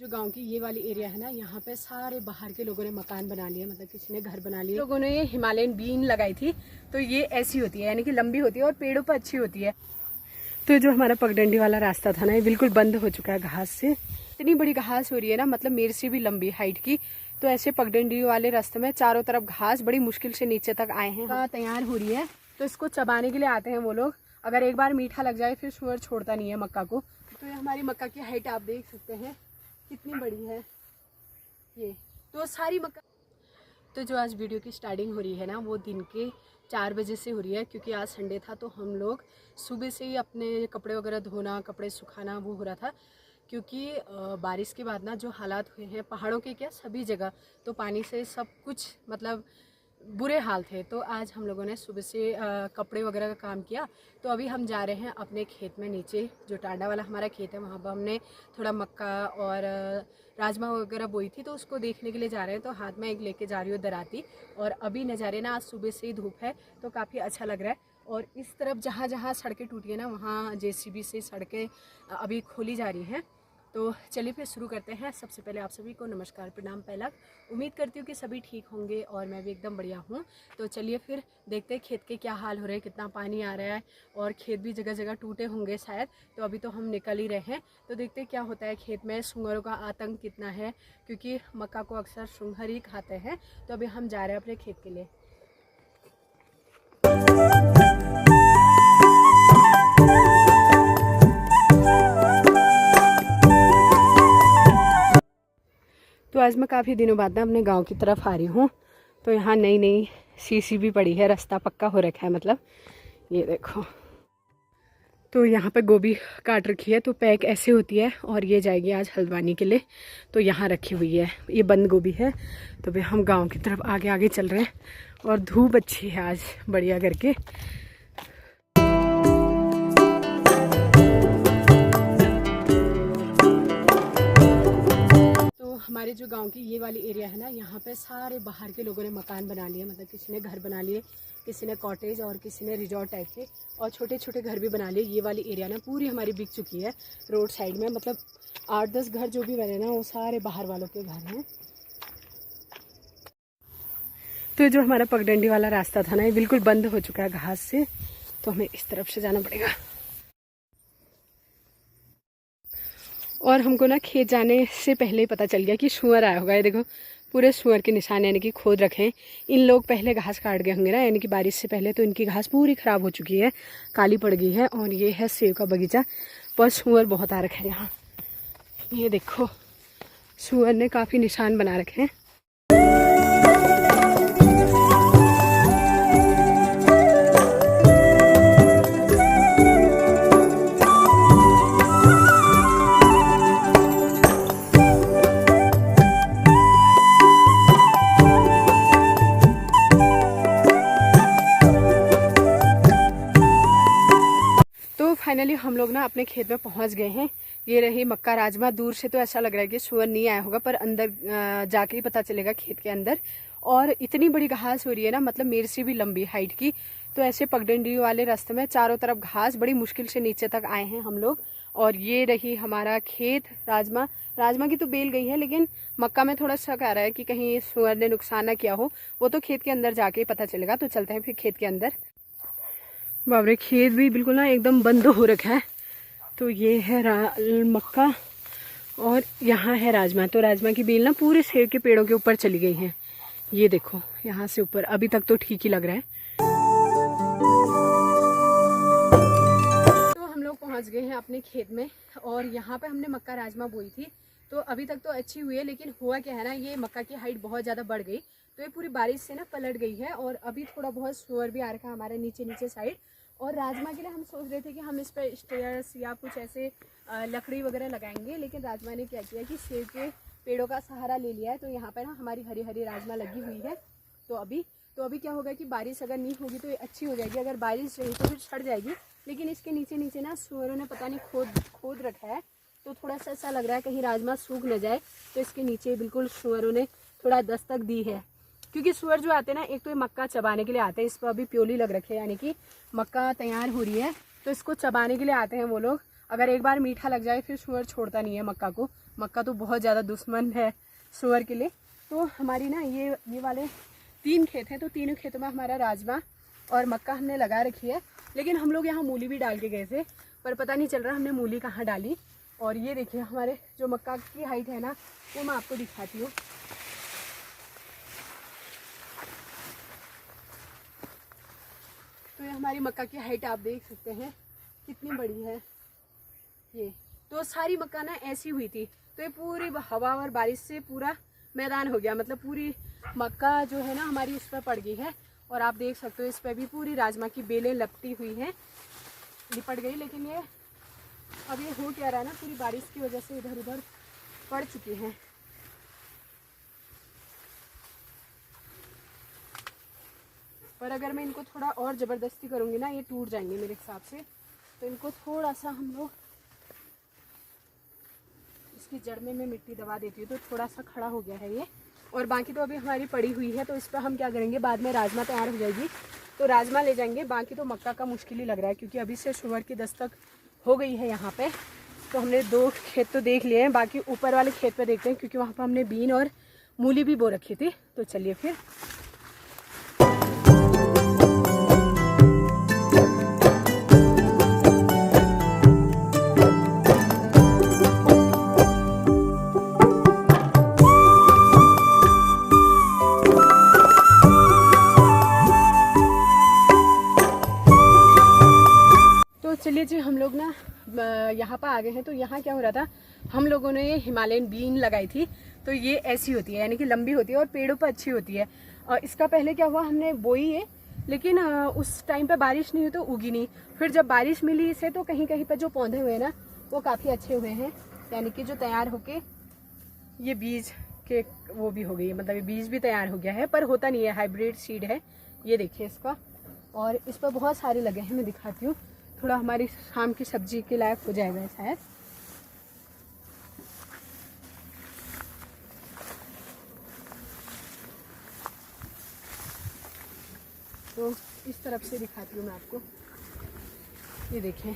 जो गांव की ये वाली एरिया है ना, यहाँ पे सारे बाहर के लोगों ने मकान बना लिए, मतलब किसी ने घर बना लिए। लोगों ने ये हिमालयन बीन लगाई थी, तो ये ऐसी होती है, यानी कि लंबी होती है और पेड़ों पर अच्छी होती है। तो जो हमारा पगडंडी वाला रास्ता था ना, ये बिल्कुल बंद हो चुका है घास से। इतनी बड़ी घास हो रही है ना, मतलब मेरे से भी लंबी हाइट की। तो ऐसे पगडंडी वाले रास्ते में चारों तरफ घास, बड़ी मुश्किल से नीचे तक आए हैं। तैयार हो रही है, तो इसको चबाने के लिए आते हैं वो लोग। अगर एक बार मीठा लग जाए फिर सुअर छोड़ता नहीं है मक्का को। तो ये हमारी मक्का की हाइट आप देख सकते हैं कितनी बड़ी है ये। तो सारी मक्का, तो जो आज वीडियो की स्टार्टिंग हो रही है ना, वो दिन के 4 बजे से हो रही है, क्योंकि आज संडे था। तो हम लोग सुबह से ही अपने कपड़े वगैरह धोना, कपड़े सुखाना वो हो रहा था, क्योंकि बारिश के बाद ना जो हालात हुए हैं पहाड़ों के, क्या सभी जगह, तो पानी से सब कुछ मतलब बुरे हाल थे। तो आज हम लोगों ने सुबह से कपड़े वगैरह का काम किया। तो अभी हम जा रहे हैं अपने खेत में, नीचे जो टांडा वाला हमारा खेत है, वहाँ पर हमने थोड़ा मक्का और राजमा वगैरह बोई थी, तो उसको देखने के लिए जा रहे हैं। तो हाथ में एक लेके जा रही हूँ दराती, और अभी नज़ारे ना, आज सुबह से ही धूप है तो काफ़ी अच्छा लग रहा है। और इस तरफ जहाँ जहाँ सड़कें टूटी है ना, वहाँ JCB से सड़कें अभी खोली जा रही हैं। तो चलिए फिर शुरू करते हैं। सबसे पहले आप सभी को नमस्कार, प्रणाम, पहला। उम्मीद करती हूँ कि सभी ठीक होंगे और मैं भी एकदम बढ़िया हूँ। तो चलिए फिर देखते हैं खेत के क्या हाल हो रहे हैं, कितना पानी आ रहा है, और खेत भी जगह जगह टूटे होंगे शायद। तो अभी तो हम निकल ही रहे हैं, तो देखते हैं क्या होता है खेत में। सूअरों का आतंक कितना है, क्योंकि मक्का को अक्सर सूअर ही खाते हैं। तो अभी हम जा रहे हैं अपने खेत के लिए। तो आज मैं काफ़ी दिनों बाद ना अपने गांव की तरफ आ रही हूँ। तो यहाँ नई नई CC भी पड़ी है, रास्ता पक्का हो रखा है, मतलब ये देखो। तो यहाँ पे गोभी काट रखी है, तो पैक ऐसे होती है, और ये जाएगी आज हल्द्वानी के लिए। तो यहाँ रखी हुई है, ये बंद गोभी है। तो भाई हम गांव की तरफ आगे आगे चल रहे हैं, और धूप अच्छी है आज बढ़िया करके। हमारे जो गांव की ये वाली एरिया है ना, यहाँ पे सारे बाहर के लोगों ने मकान बना लिए, मतलब किसी ने घर बना लिए, किसी ने कॉटेज और किसी ने रिजॉर्ट टाइप के, और छोटे छोटे घर भी बना लिए। ये वाली एरिया ना पूरी हमारी बिक चुकी है रोड साइड में, मतलब 8-10 घर जो भी बने ना, वो सारे बाहर वालों के घर हैं। तो जो हमारा पगडंडी वाला रास्ता था ना, ये बिल्कुल बंद हो चुका है घास से, तो हमें इस तरफ से जाना पड़ेगा। और हमको ना खेत जाने से पहले ही पता चल गया कि सूअर आया होगा। ये देखो पूरे सूअर के निशान यानी कि खोद रखे हैं। इन लोग पहले घास काट गए होंगे ना, यानी कि बारिश से पहले, तो इनकी घास पूरी ख़राब हो चुकी है, काली पड़ गई है। और ये है सेब का बगीचा, पर सूअर बहुत आ रखे हैं यहाँ। ये देखो सूअर ने काफ़ी निशान बना रखे हैं। फाइनली हम लोग ना अपने खेत में पहुंच गए हैं। ये रही मक्का राजमा। दूर से तो ऐसा लग रहा है कि सूअर नहीं आया होगा, पर अंदर जाके ही पता चलेगा खेत के अंदर। और इतनी बड़ी घास हो रही है ना, मतलब मेरे से भी लंबी हाइट की। तो ऐसे पगडंडी वाले रास्ते में चारों तरफ घास, बड़ी मुश्किल से नीचे तक आए हैं हम लोग। और ये रही हमारा खेत। राजमा की तो बेल गई है, लेकिन मक्का में थोड़ा शक आ रहा है कि कहीं सूअर ने नुकसान ना किया हो। वो तो खेत के अंदर जाके पता चलेगा। तो चलते हैं फिर खेत के अंदर। बाबरे, खेत भी बिल्कुल ना एकदम बंद हो रखा है। तो ये है मक्का, और यहाँ है राजमा। तो राजमा की बेल ना पूरे सेब के पेड़ों के ऊपर चली गई हैं। ये देखो यहाँ से ऊपर, अभी तक तो ठीक ही लग रहा है। तो हम लोग पहुँच गए हैं अपने खेत में, और यहाँ पे हमने मक्का राजमा बोई थी। तो अभी तक तो अच्छी हुई है, लेकिन हुआ क्या है ना, ये मक्का की हाइट बहुत ज़्यादा बढ़ गई, तो ये पूरी बारिश से ना पलट गई है। और अभी थोड़ा बहुत सूअर भी आ रखा है हमारे नीचे साइड। और राजमा के लिए हम सोच रहे थे कि हम इस पर स्टेयर्स या कुछ ऐसे लकड़ी वगैरह लगाएंगे, लेकिन राजमा ने क्या किया कि सेब के पेड़ों का सहारा ले लिया है। तो यहाँ पर ना हमारी हरी हरी राजमा लगी हुई है। तो अभी क्या होगा कि बारिश अगर नहीं होगी तो ये अच्छी हो जाएगी, अगर बारिश रही तो फिर सड़ जाएगी। लेकिन इसके नीचे ना सूअरों ने पता नहीं खोद रखा है, तो थोड़ा सा ऐसा लग रहा है कहीं राजमा सूख न जाए। तो इसके नीचे बिल्कुल सूअरों ने थोड़ा दस्तक दी है, क्योंकि सूअर जो आते हैं ना, एक तो ये मक्का चबाने के लिए आते हैं। इस पर अभी प्योली लग रखे है, यानी कि मक्का तैयार हो रही है, तो इसको चबाने के लिए आते हैं वो लोग। अगर एक बार मीठा लग जाए फिर सूअर छोड़ता नहीं है मक्का को। मक्का तो बहुत ज़्यादा दुश्मन है सुअर के लिए। तो हमारी ना ये वाले 3 खेत हैं, तो तीनों खेतों में हमारा राजमा और मक्का हमने लगा रखी है। लेकिन हम लोग यहाँ मूली भी डाल के गए थे, पर पता नहीं चल रहा हमने मूली कहाँ डाली। और ये देखिए हमारे जो मक्का की हाइट है ना, वो मैं आपको दिखाती हूँ। तो ये हमारी मक्का की हाइट आप देख सकते हैं कितनी बड़ी है। ये तो सारी मक्का ना ऐसी हुई थी, तो ये पूरी हवा और बारिश से पूरा मैदान हो गया, मतलब पूरी मक्का जो है ना हमारी उस पर पड़ गई है। और आप देख सकते हो इस पर भी पूरी राजमा की बेलें लपटी हुई हैं, लिपट गई। लेकिन ये अब ये हो क्या रहा है ना, पूरी बारिश की वजह से इधर उधर पड़ चुकी हैं। पर अगर मैं इनको थोड़ा और ज़बरदस्ती करूँगी ना, ये टूट जाएंगे मेरे हिसाब से। तो इनको थोड़ा सा हम लोग इसकी जड़ में मैं मिट्टी दबा देती हूँ, तो थोड़ा सा खड़ा हो गया है ये। और बाकी तो अभी हमारी पड़ी हुई है, तो इस पर हम क्या करेंगे, बाद में राजमा तैयार हो जाएगी तो राजमा ले जाएंगे। बाकी तो मक्का का मुश्किल ही लग रहा है, क्योंकि अभी से शुगर की दस्तक हो गई है यहाँ पे। तो हमने 2 खेत तो देख लिए हैं, बाकी ऊपर वाले खेत पे देखते हैं, क्योंकि वहाँ पर हमने बीन और मूली भी बो रखी थी। तो चलिए फिर। चलिए जी, हम लोग ना यहाँ पर आ गए हैं। तो यहाँ क्या हो रहा था, हम लोगों ने हिमालयन बीन लगाई थी। तो ये ऐसी होती है, यानी कि लंबी होती है और पेड़ों पर अच्छी होती है। इसका पहले क्या हुआ, हमने बोई है, लेकिन उस टाइम पे बारिश नहीं हुई तो उगी नहीं। फिर जब बारिश मिली इसे, तो कहीं कहीं पर जो पौधे हुए ना वो काफ़ी अच्छे हुए हैं, यानी कि जो तैयार होके ये बीज के वो भी हो गई है, मतलब ये बीज भी तैयार हो गया है। पर होता नहीं है, हाइब्रिड सीड है। ये देखिए इसका, और इस पर बहुत सारे लगे हैं, मैं दिखाती हूँ। थोड़ा हमारी शाम की सब्जी के लायक हो जाएगा शायद। तो इस तरफ से दिखाती हूँ मैं आपको। ये देखें,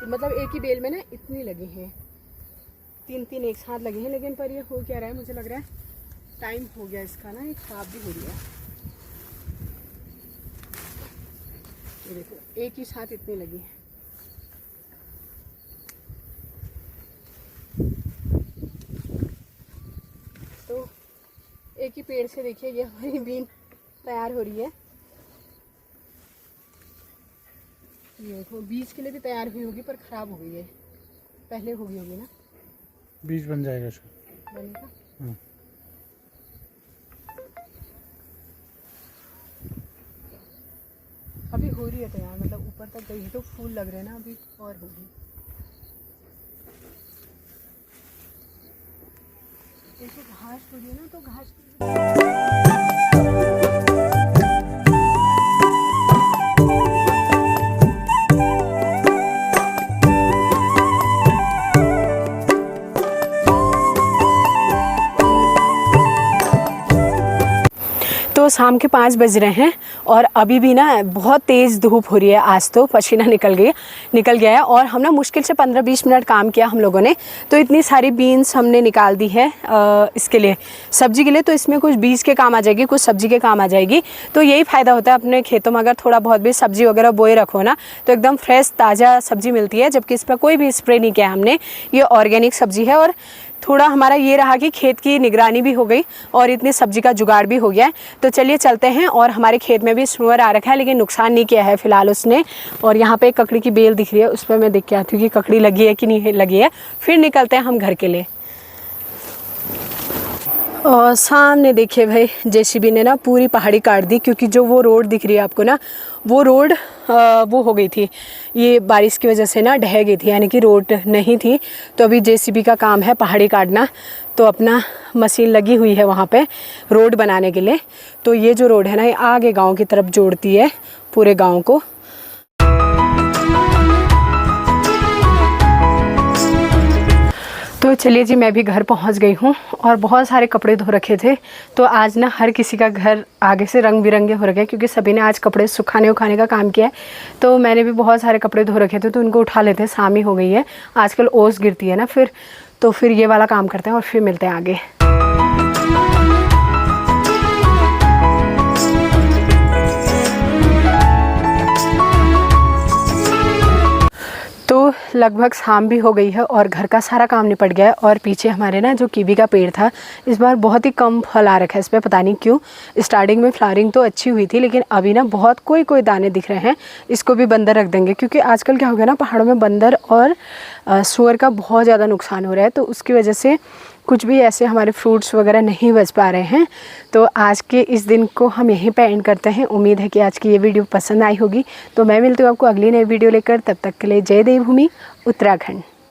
मतलब एक ही बेल में ना इतनी लगी हैं, 3 एक साथ लगे हैं। लेकिन पर ये हो क्या रहा है, मुझे लग रहा है टाइम हो गया इसका ना, ये खराब भी हो रही है। ये देखो, एक ही साथ इतनी लगी है। तो एक ही पेड़ से देखिए ये हमारी बीन तैयार हो रही है। ये देखो, बीज के लिए भी तैयार हुई होगी, पर खराब हो गई है। पहले हो गई होगी ना, बीज बन जाएगा बनेगा। अभी हो रही है तैयार, मतलब ऊपर तक गई है, तो फूल लग रहे हैं ना, अभी और होगी। देखिए घास हो रही है ना, तो घास तो शाम के 5 बज रहे हैं और अभी भी ना बहुत तेज़ धूप हो रही है। आज तो पसीना निकल गया है। और हम ना मुश्किल से 15-20 मिनट काम किया हम लोगों ने। तो इतनी सारी बीन्स हमने निकाल दी है इसके लिए, सब्जी के लिए। तो इसमें कुछ बीज के काम आ जाएगी, कुछ सब्जी के काम आ जाएगी। तो यही फ़ायदा होता है अपने खेतों में अगर थोड़ा बहुत भी सब्जी वगैरह बोए रखो ना, तो एकदम फ्रेश ताज़ा सब्जी मिलती है। जबकि इस पर कोई भी स्प्रे नहीं किया हमने, ये ऑर्गेनिक सब्जी है। और थोड़ा हमारा ये रहा कि खेत की निगरानी भी हो गई और इतनी सब्जी का जुगाड़ भी हो गया है। तो चलिए चलते हैं। और हमारे खेत में भी सूअर आ रखा है, लेकिन नुकसान नहीं किया है फिलहाल उसने। और यहाँ पे एक ककड़ी की बेल दिख रही है, उस पर मैं देख के आती हूँ कि ककड़ी लगी है कि नहीं लगी है। फिर निकलते हैं हम घर के लिए। और सामने देखिए भाई, जेसीबी ने ना पूरी पहाड़ी काट दी, क्योंकि जो वो रोड दिख रही है आपको ना, वो रोड वो हो गई थी, ये बारिश की वजह से ना ढह गई थी, यानी कि रोड नहीं थी। तो अभी जेसीबी का काम है पहाड़ी काटना। तो अपना मशीन लगी हुई है वहाँ पे रोड बनाने के लिए। तो ये जो रोड है ना, ये आगे गांव की तरफ जोड़ती है पूरे गांव को। तो चलिए जी, मैं भी घर पहुंच गई हूं और बहुत सारे कपड़े धो रखे थे। तो आज ना हर किसी का घर आगे से रंग बिरंगे हो रखे, क्योंकि सभी ने आज कपड़े सुखाने उखाने का काम किया है। तो मैंने भी बहुत सारे कपड़े धो रखे थे, तो उनको उठा लेते हैं। शाम ही हो गई है, आजकल ओस गिरती है ना, फिर ये वाला काम करते हैं और फिर मिलते हैं आगे। तो लगभग शाम भी हो गई है और घर का सारा काम निपट गया है। और पीछे हमारे ना जो कीवी का पेड़ था, इस बार बहुत ही कम फल आ रखा है इस पर, पता नहीं क्यों। स्टार्टिंग में फ्लावरिंग तो अच्छी हुई थी, लेकिन अभी ना बहुत कोई दाने दिख रहे हैं। इसको भी बंदर रख देंगे, क्योंकि आजकल क्या हो गया ना, पहाड़ों में बंदर और सूअर का बहुत ज़्यादा नुकसान हो रहा है। तो उसकी वजह से कुछ भी ऐसे हमारे फ्रूट्स वगैरह नहीं बच पा रहे हैं। तो आज के इस दिन को हम यहीं पे एंड करते हैं। उम्मीद है कि आज की ये वीडियो पसंद आई होगी। तो मैं मिलती हूँ आपको अगली नई वीडियो लेकर। तब तक के लिए जय देवभूमि उत्तराखंड।